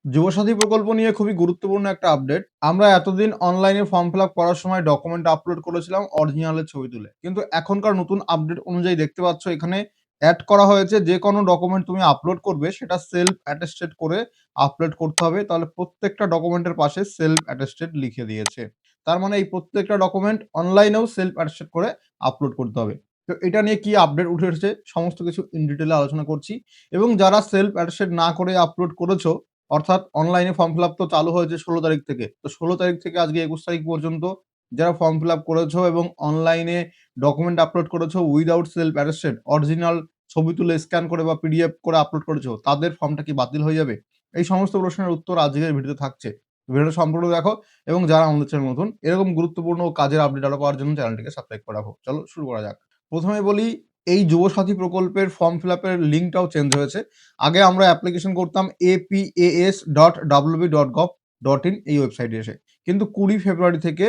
যুবসাথী প্রকল্প নিয়ে খুবই গুরুত্বপূর্ণ একটা আপডেট। আমরা এতদিন অনলাইনে ফর্ম ফিল আপ করার সময় ডকুমেন্ট আপলোড করেছিলাম অরিজিনালের ছবি তুলে। কিন্তু এখনকার নতুন আপডেট অনুযায়ী দেখতে পাচ্ছ এখানে এড করা হয়েছে যে কোনো ডকুমেন্ট তুমি আপলোড করবে সেটা সেলফ অ্যাটেস্টেড করে আপলোড করতে হবে। তাহলে প্রত্যেকটা ডকুমেন্টের পাশে সেলফ অ্যাটেস্টেড লিখে দিয়েছে। তার মানে এই প্রত্যেকটা ডকুমেন্ট অনলাইনেও সেলফ অ্যাটেস্টেড করে আপলোড করতে হবে। তো এটা নিয়ে কি আপডেট উঠে এসেছে সমস্ত কিছু ইন ডিটেইলে আলোচনা করছি এবং যারা সেলফ অ্যাটেস্টেড না করে আপলোড করেছো অর্থাৎ অনলাইনে ফর্ম ফিল আপ তো চালু হয়েছে ১৬ তারিখ থেকে। তো ১৬ তারিখ থেকে আজকে ২১ তারিখ পর্যন্ত যারা ফর্ম ফিল আপ করেছো এবং অনলাইনে ডকুমেন্ট আপলোড করেছো উইথআউট সেলফ অ্যাটেস্টেড অরিজিনাল ছবি তুলে স্ক্যান করে বা পিডিএফ করে আপলোড করেছো, তাদের ফর্মটা কি বাতিল হয়ে যাবে? এই সমস্ত প্রশ্নের উত্তর আজকের ভিডিওতে থাকছে। ভিডিওটা সম্পূর্ণ দেখো এবং যারা আমাদের চ্যানেল নতুন এরকম গুরুত্বপূর্ণ ও কাজের আপডেট আরো পাওয়ার জন্য চ্যানেলটিকে সাবস্ক্রাইব করে রাখো। চলো শুরু করা যাক। প্রথমে বলি এই যুবসাথী প্রকল্পের ফর্ম ফিল আপের লিঙ্কটাও চেঞ্জ হয়েছে। আগে আমরা অ্যাপ্লিকেশন করতাম apas.wb.gov.in এই ওয়েবসাইটে এসে। কিন্তু ২০ ফেব্রুয়ারি থেকে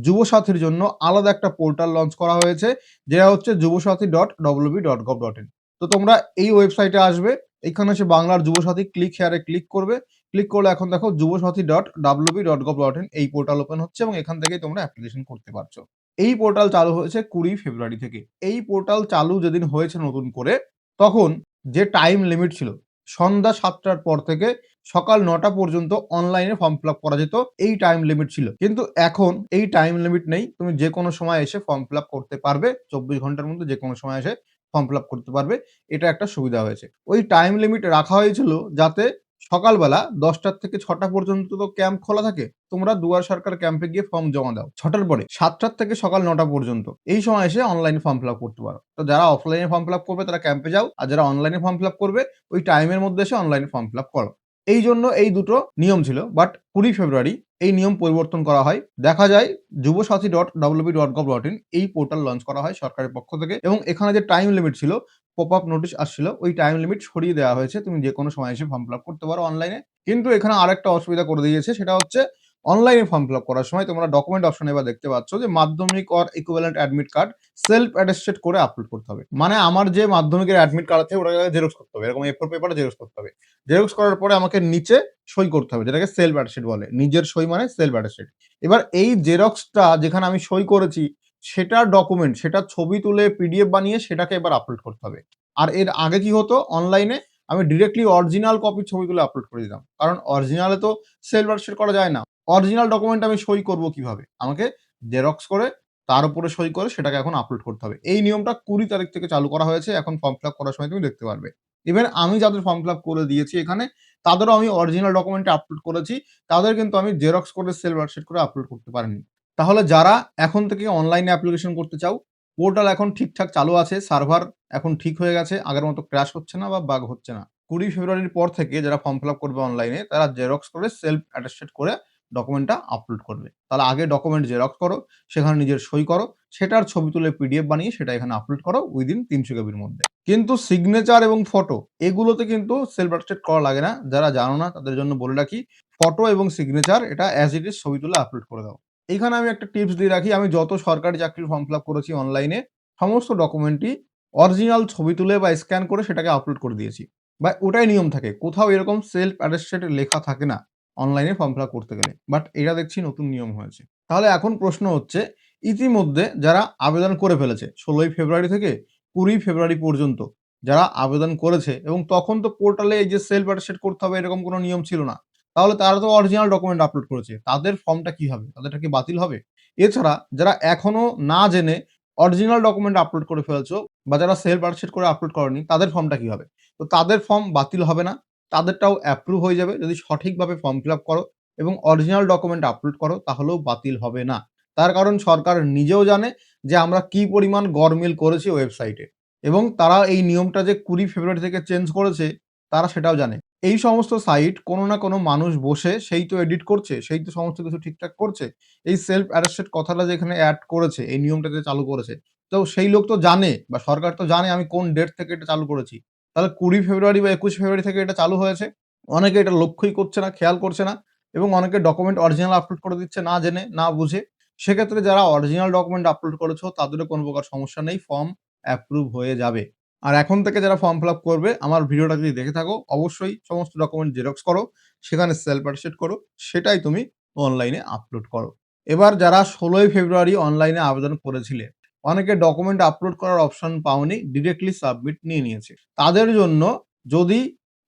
যুবসাথীর জন্য আলাদা একটা পোর্টাল লঞ্চ করা হয়েছে, যেটা হচ্ছে যুবসাথী.wb.gov.in। তো তোমরা এই ওয়েবসাইটে আসবে, এখানে এসে বাংলার যুবসাথী ক্লিক হেয়ারে ক্লিক করবে। ক্লিক করলে এখন দেখো যুবসাথী.wb.gov.in এই পোর্টাল ওপেন হচ্ছে এবং এখান থেকেই তোমরা অ্যাপ্লিকেশন করতে পারছো। এই পোর্টাল চালু হয়েছে ২০ ফেব্রুয়ারি থেকে। এই পোর্টাল চালু যেদিন হয়েছে নতুন করে, তখন যে টাইম লিমিট ছিল সন্ধ্যা ৭টার পর থেকে সকাল ৯টা পর্যন্ত অনলাইনে ফর্ম ফিল আপ করা যেত, এই টাইম লিমিট ছিল। কিন্তু এখন এই টাইম লিমিট নেই, তুমি যে কোনো সময় এসে ফর্ম ফিল আপ করতে পারবে। ২৪ ঘন্টার মধ্যে যে কোনো সময় এসে ফর্ম ফিল আপ করতে পারবে। এটা একটা সুবিধা হয়েছে। ওই টাইম লিমিট রাখা হয়েছিল যাতে সকালবেলা ১০টা থেকে ৬টা পর্যন্ত তো ক্যাম্প খোলা থাকে। তোমরা দুয়ার সরকার ক্যাম্পে গিয়ে ফর্ম জমা দাও। ৬টার পরে ৭টার থেকে সকাল ৯টা পর্যন্ত এই সময় এসে অনলাইনে ফর্ম ফিল আপ করতে পারো। তো যারা অফলাইনে ফর্ম ফিল আপ করবে তারা ক্যাম্পে যাও, আর যারা অনলাইনে ফর্ম ফিল আপ করবে ওই টাইমের মধ্যে এসে অনলাইনে ফর্ম ফিল আপ করো। এই জন্য এই দুটো নিয়ম ছিল, বাট ২০ ফেব্রুয়ারি এই নিয়ম পরিবর্তন করা হয়। দেখা যায় যুবসাথী.wb.gov.in এই পোর্টাল লঞ্চ করা হয় সরকারের পক্ষ থেকে এবং এখানে যে টাইম লিমিট ছিল পপ আপ নোটিশ আসছিল, ওই টাইম লিমিট সরিয়ে দেওয়া হয়েছে। তুমি যে কোনো সময় এসে ফর্ম ফিল আপ করতে পারো অনলাইনে। কিন্তু এখানে আরেকটা অসুবিধা করে দিয়েছে, সেটা হচ্ছে অনলাইনে ফর্ম ফিল আপ করার সময় তোমরা ডকুমেন্ট অপশনে এবার দেখতে পাচ্ছ যে মাধ্যমিক or equivalent admit card self attested করে আপলোড করতে হবে। মানে আমার যে মাধ্যমিকের অ্যাডমিট কার্ড আছে ওটাকে জেরক্স করতে হবে, এরকম এ4 পেপারে জেরক্স করতে হবে। জেরক্স করার পরে আমাকে নিচে সই করতে হবে, যেটাকে সেলফ অ্যাটেস্টেড বলে। নিজের সই মানে সেলফ অ্যাটেস্টেড। এবার এই জেরক্সটা যেখানে আমি সই করেছি সেটার ডকুমেন্ট, সেটার ছবি তুলে পিডিএফ বানিয়ে সেটাকে এবার আপলোড করতে হবে। আর এর আগে কি হতো, অনলাইনে আমি ডিরেক্টলি অরিজিনাল কপির ছবি তুলে আপলোড করে দিতাম, কারণ অরিজিনালে তো সেলফ অ্যাটেস্টেড করা যায় না। অরিজিনাল ডকুমেন্ট আমি সই করব কিভাবে? আমাকে জেরক্স করে তার উপরে সই করে সেটাকে এখন আপলোড করতে হবে। এই নিয়মটা ২০ তারিখ থেকে চালু করা হয়েছে। এখন ফর্ম ফিল আপ করার সময় তুমি দেখতে পারবে। ইভেন আমি যাদের ফর্ম ফিল আপ করে দিয়েছি এখানে, তাদেরও আমি অরিজিনাল ডকুমেন্টে আপলোড করেছি। তাদের কিন্তু আমি জেরক্স করে সেলফ অ্যাটেস্টেড করে আপলোড করতে পারিনি। তাহলে যারা এখন থেকে অনলাইনে অ্যাপ্লিকেশন করতে চাও, পোর্টাল এখন ঠিকঠাক চালু আছে। সার্ভার এখন ঠিক হয়ে গেছে। আগের মতো ক্র্যাশ হচ্ছে না বা বাগ হচ্ছে না। ২০ ফেব্রুয়ারির পর থেকে যারা ফর্ম ফিল আপ করবে অনলাইনে, তারা জেরক্স করে সেলফ অ্যাটেস্টেড করে ডকুমেন্টটা আপলোড করবে। তাহলে আগে ডকুমেন্ট জেরক্স করো, সেখানে নিজের সই করো, সেটার ছবি তুলে পিডিএফ বানিয়ে সেটা এখানে আপলোড করো উইদিন ৩০০ কেবির মধ্যে। কিন্তু সিগনেচার এবং ফটো এগুলোতে কিন্তু সেলফ অ্যাটেস্টেড করা লাগে না। যারা জানো না তাদের জন্য বলে রাখি, ফটো এবং সিগনেচার এটা অ্যাজ ইট ইজ ছবি তুলে আপলোড করে দাও। এইখানে আমি একটা টিপস দিয়ে রাখি, আমি যত সরকারি চাকরির ফর্ম ফিল আপ করেছি অনলাইনে, সমস্ত ডকুমেন্টই অরিজিনাল ছবি তুলে বা স্ক্যান করে সেটাকে আপলোড করে দিয়েছি। বা ওটাই নিয়ম থাকে। কোথাও এরকম সেলফ অ্যাটেস্টেড লেখা থাকে না অনলাইনে ফর্ম ফিল আপ করতে গেলে। বাট এটা দেখছি নতুন নিয়ম হয়েছে। তাহলে এখন প্রশ্ন হচ্ছে, ইতিমধ্যে যারা আবেদন করে ফেলেছে ১৬ই ফেব্রুয়ারি থেকে ২০ ফেব্রুয়ারি পর্যন্ত যারা আবেদন করেছে এবং তখন তো পোর্টালে এই যে সেলফ অ্যাটেস্টেড করতে হবে এরকম কোনো নিয়ম ছিল না। তাহলে তারা তো অরিজিনাল ডকুমেন্ট আপলোড করেছে। তাদের ফর্মটা কি হবে? তাদেরটা কি বাতিল হবে? এছাড়া যারা এখনো না জেনে অরিজিনাল ডকুমেন্ট আপলোড করে ফেলেছো বা যারা সেলফ অ্যাটেস্টেড করে আপলোড করোনি, তাদের ফর্মটা কি হবে? তো তাদের ফর্ম বাতিল হবে না। তাদেরটাও অ্যাপ্রুভ হয়ে যাবে। যদি সঠিকভাবে ফর্ম ফিল আপ করো এবং অরিজিনাল ডকুমেন্ট আপলোড করো, তাহলেও বাতিল হবে না। তার কারণ সরকার নিজেও জানে যে আমরা কি পরিমাণ গড়মিল করেছি ওয়েবসাইটে এবং তারা এই নিয়মটা যে ২০ ফেব্রুয়ারি থেকে চেঞ্জ করেছে, তারা সেটাও জানে। এই সমস্ত সাইট কোনো না কোনো মানুষ বসে সেই তো এডিট করছে, সেই তো সমস্ত কিছু ঠিকঠাক করছে। এই সেলফ অ্যাটেস্টেড কথাটা যে এখানে এড করেছে, এই নিয়মটা যে চালু করেছে, তো সেই লোক তো জানে বা সরকার তো জানে আমি কোন ডেট থেকে এটা চালু করেছি। তাহলে ২০ ফেব্রুয়ারি বা ২১ ফেব্রুয়ারি থেকে এটা চালু হয়েছে। অনেকে এটা লক্ষ্যই করছে না, খেয়াল করছে না এবং অনেকে ডকুমেন্ট অরিজিনাল আপলোড করে দিচ্ছে না জেনে, না বুঝে। সেক্ষেত্রে যারা অরিজিনাল ডকুমেন্ট আপলোড করেছো তাদেরও কোনো প্রকার সমস্যা নেই, ফর্ম অ্যাপ্রুভ হয়ে যাবে। আর এখন থেকে যারা ফর্ম ফিল আপ করবে, আমার ভিডিওটা যদি দেখে থাকো অবশ্যই সমস্ত ডকুমেন্ট জেরক্স করো, সেখানে সেলফ অ্যাটেস্টেড করো, সেটাই তুমি অনলাইনে আপলোড করো। এবার যারা ১৬ই ফেব্রুয়ারি অনলাইনে আবেদন করেছিলে, অনেকে ডকুমেন্ট আপলোড করার অপশন পাওনি, ডিরেক্টলি সাবমিট নিয়ে নিয়েছে। তাদের জন্য যদি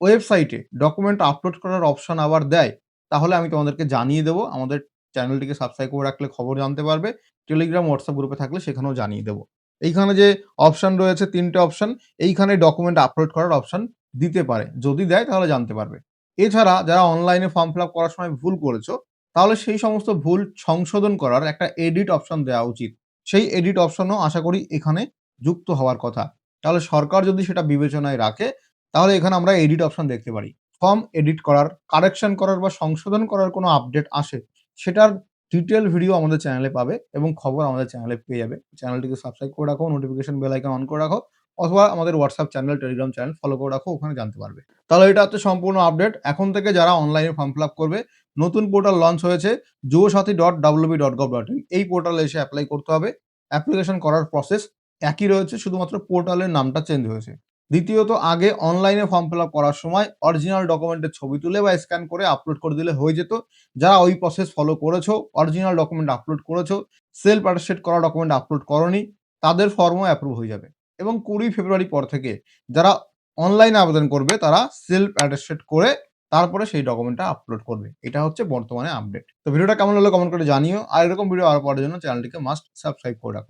ওয়েবসাইটে ডকুমেন্ট আপলোড করার অপশন আবার দেয়, তাহলে আমি তোমাদেরকে জানিয়ে দেবো। আমাদের চ্যানেলটিকে সাবস্ক্রাইব করে রাখলে খবর জানতে পারবে। টেলিগ্রাম, হোয়াটসঅ্যাপ গ্রুপে থাকলে সেখানেও জানিয়ে দেবো। এইখানে যে অপশন রয়েছে ৩ টে অপশন, এইখানে ডকুমেন্ট আপলোড করার অপশন দিতে পারে। যদি দেয় তাহলে জানতে পারবে। এছাড়া যারা অনলাইনে ফর্ম ফিল আপ করার সময় ভুল করেছো, তাহলে সেই সমস্ত ভুল সংশোধন করার একটা এডিট অপশন দেওয়া উচিত। সেই এডিট অপশনও আশা করি এখানে যুক্ত হওয়ার কথা। তাহলে সরকার যদি সেটা বিবেচনায় রাখে, তাহলে এখানে আমরা এডিট অপশন দেখতে পারি। ফর্ম এডিট করার, কারেকশন করার বা সংশোধন করার কোনো আপডেট আসে, সেটার ডিটেইল ভিডিও আমাদের চ্যানেলে পাবে এবং খবর আমাদের চ্যানেলে পেয়ে যাবে। চ্যানেলটিকে সাবস্ক্রাইব করে রাখো, নোটিফিকেশন বেল আইকন অন করে রাখো, অথবা আমাদের WhatsApp channel, Telegram channel follow করে রাখো, ওখানে জানতে পারবে। তাহলে এটা হচ্ছে সম্পূর্ণ আপডেট। এখন থেকে যারা অনলাইনে ফর্ম ফিল আপ করবে, নতুন পোর্টাল লঞ্চ হয়েছে যুবসাথী.wb.gov.in, এই পোর্টালে এসে এপ্লাই করতে হবে। অ্যাপ্লিকেশন করার প্রসেস একই রয়েছে, শুধুমাত্র পোর্টালের নামটা চেঞ্জ হয়েছে। দ্বিতীয়ত, আগে অনলাইনে ফর্ম ফিল আপ করার সময় অরিজিনাল ডকুমেন্টের ছবি তুলে বা স্ক্যান করে আপলোড করে দিলে হয়ে যেত। যারা ওই প্রসেস ফলো করেছো, অরিজিনাল ডকুমেন্ট আপলোড করেছো, সেলফ অ্যাটেস্টেড করা ডকুমেন্ট আপলোড করোনি, তাদের ফর্মও অ্যাপ্রুভ হয়ে যাবে। এবং ২০ ফেব্রুয়ারি পর থেকে যারা অনলাইনে আবেদন করবে, তারা সেলফ অ্যাটেস্টেড করে তারপরে সেই ডকুমেন্টটা আপলোড করবে। এটা হচ্ছে বর্তমানে আপডেট। তো ভিডিওটা কেমন হলো কমেন্ট করে জানিও। আর এরকম ভিডিও আরো পাওয়ার জন্য চ্যানেলটিকে মাস্ট সাবস্ক্রাইব করে রাখো।